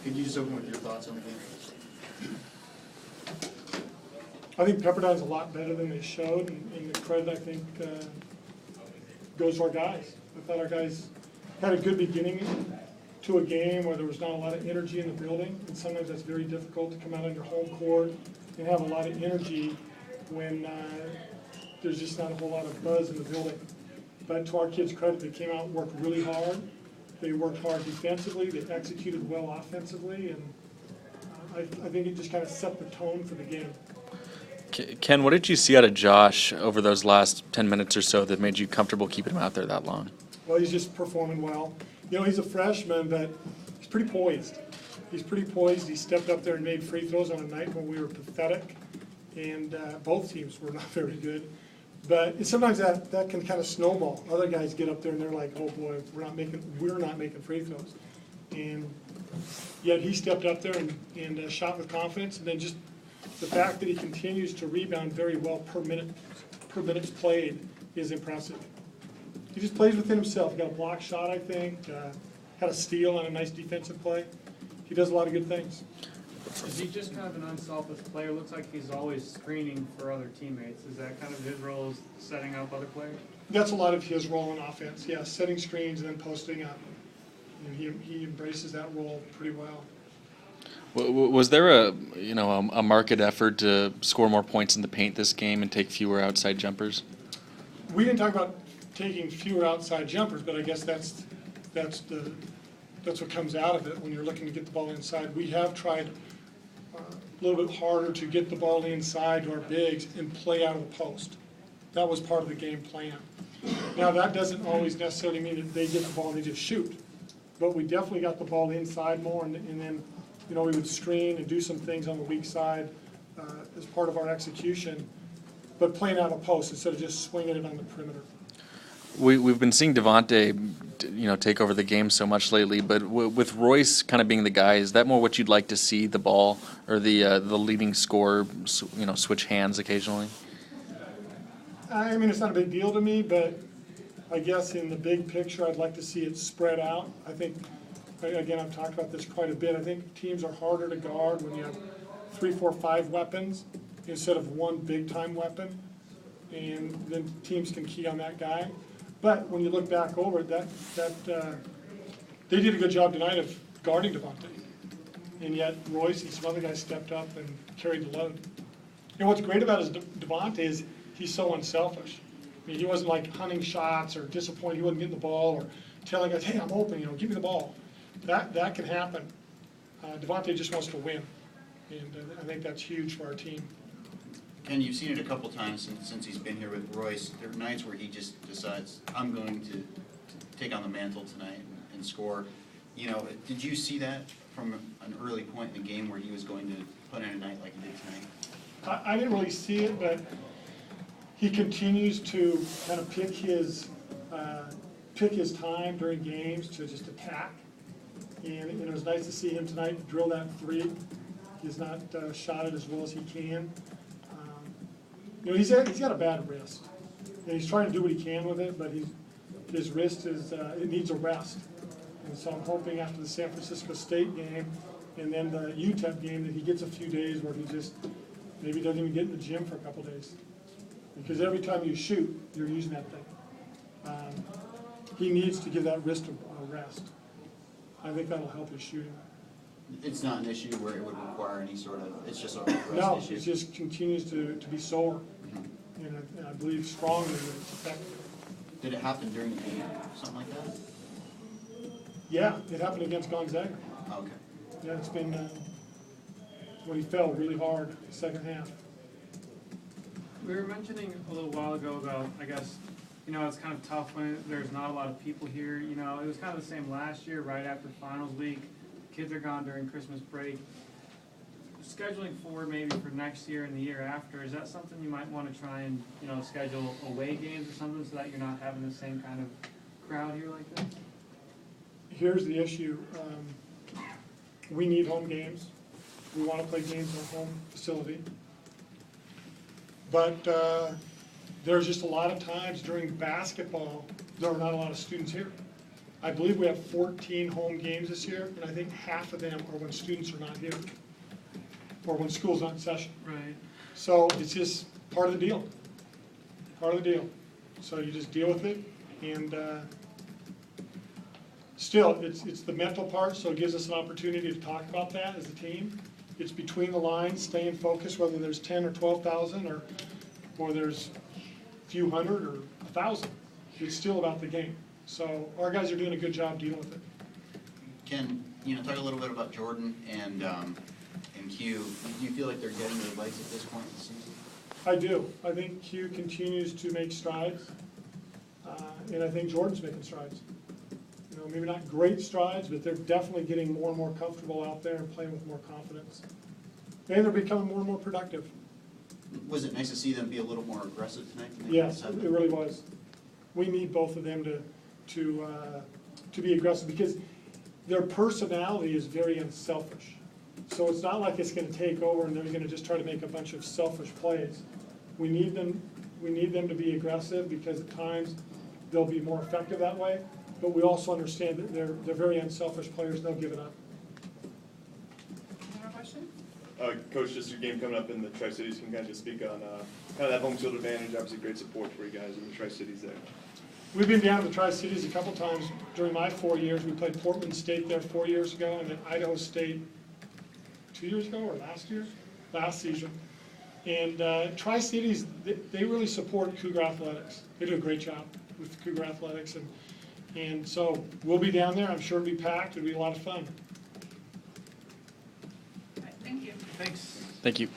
Could you just open with your thoughts on the game? I think Pepperdine's a lot better than they showed, and the credit, I think, goes to our guys. I thought our guys had a good beginning to a game where there was not a lot of energy in the building, and sometimes that's very difficult to come out on your home court and have a lot of energy when there's just not a whole lot of buzz in the building. But to our kids' credit, they came out and worked really hard. They worked hard defensively, they executed well offensively, and I think it just kind of set the tone for the game. Ken, what did you see out of Josh over those last 10 minutes or so that made you comfortable keeping him out there that long? Well, he's just performing well. You know, he's a freshman, but he's pretty poised. He's pretty poised. He stepped up there and made free throws on a night when we were pathetic, and both teams were not very good. But sometimes that can kind of snowball. Other guys get up there and they're like, "Oh boy, we're not making free throws," and yet he stepped up there and shot with confidence. And then just the fact that he continues to rebound very well per minute played is impressive. He just plays within himself. He got a block shot, I think, had a steal on a nice defensive play. He does a lot of good things. Is he just kind of an unselfish player? Looks like he's always screening for other teammates. Is that kind of his role, is setting up other players? That's a lot of his role in offense, yeah, setting screens and then posting up. And he embraces that role pretty well. Was there a marked effort to score more points in the paint this game and take fewer outside jumpers? We didn't talk about taking fewer outside jumpers, but I guess that's what comes out of it when you're looking to get the ball inside. We have tried a little bit harder to get the ball inside to our bigs and play out of the post. That was part of the game plan. Now, that doesn't always necessarily mean that they get the ball and they just shoot. But we definitely got the ball inside more, and then we would screen and do some things on the weak side as part of our execution, but playing out of the post instead of just swinging it on the perimeter. We've been seeing Devontae, take over the game so much lately, but with Royce kind of being the guy, is that more what you'd like to see, the ball or the leading scorer, switch hands occasionally? I mean, it's not a big deal to me, but I guess in the big picture, I'd like to see it spread out. I think, again, I've talked about this quite a bit. I think teams are harder to guard when you have 3, 4, 5 weapons instead of one big-time weapon, and then teams can key on that guy. But when you look back over it, they did a good job tonight of guarding Devontae. And yet Royce and some other guys stepped up and carried the load. And what's great about Devontae is he's so unselfish. I mean, he wasn't like hunting shots or disappointed he wasn't getting the ball or telling us, "Hey, I'm open, give me the ball." That can happen. Devontae just wants to win. And I think that's huge for our team. Ken, you've seen it a couple times since he's been here with Royce. There are nights where he just decides, I'm going to take on the mantle tonight and score. Did you see that from an early point in the game where he was going to put in a night like he did tonight? I didn't really see it, but he continues to kind of pick his time during games to just attack. And it was nice to see him tonight drill that 3. He's not shot it as well as he can. He's got a bad wrist, and he's trying to do what he can with it, but his wrist it needs a rest. And so I'm hoping after the San Francisco State game and then the UTEP game that he gets a few days where he just maybe doesn't even get in the gym for a couple days, because every time you shoot, you're using that thing. He needs to give that wrist a rest. I think that'll help his shooting. It's not an issue where it would require any sort of, it's just a rest issue? No, it just continues to be sore. And I believe strongly that it's effective. Did it happen during the game, something like that? Yeah, it happened against Gonzaga. Okay. Yeah, it's been when he fell really hard the second half. We were mentioning a little while ago about, I guess, it's kind of tough when there's not a lot of people here. It was kind of the same last year, right after finals week. Kids are gone during Christmas break. Scheduling forward maybe for next year and the year after, is that something you might want to try and, schedule away games or something so that you're not having the same kind of crowd here like this? Here's the issue. We need home games. We want to play games in our home facility. But there's just a lot of times during basketball, there are not a lot of students here. I believe we have 14 home games this year, and I think half of them are when students are not here, or when school's not in session. Right. So it's just part of the deal, part of the deal. So you just deal with it, and still, it's the mental part, so it gives us an opportunity to talk about that as a team. It's between the lines, staying focused, whether there's 10 or 12,000, or there's a few hundred or 1,000. It's still about the game. So our guys are doing a good job dealing with it. Ken, talk a little bit about Jordan and Q. Do you feel like they're getting their legs at this point in the season? I do. I think Q continues to make strides, and I think Jordan's making strides. Maybe not great strides, but they're definitely getting more and more comfortable out there and playing with more confidence. And they're becoming more and more productive. Was it nice to see them be a little more aggressive tonight? Yes, it really was. We need both of them to be aggressive, because their personality is very unselfish. So it's not like it's gonna take over and they're gonna just try to make a bunch of selfish plays. We need them to be aggressive, because at times they'll be more effective that way. But we also understand that they're very unselfish players, they'll give it up. Any more questions? Coach, just your game coming up in the Tri-Cities, can you kind of just speak on kind of that home field advantage? Obviously, great support for you guys in the Tri-Cities there. We've been down to the Tri-Cities a couple times during my 4 years. We played Portland State there 4 years ago, and then Idaho State 2 years ago, or last season. And Tri-Cities, they really support Cougar Athletics. They do a great job with Cougar Athletics, and so we'll be down there. I'm sure it'll be packed. It'll be a lot of fun. All right, thank you. Thanks. Thank you.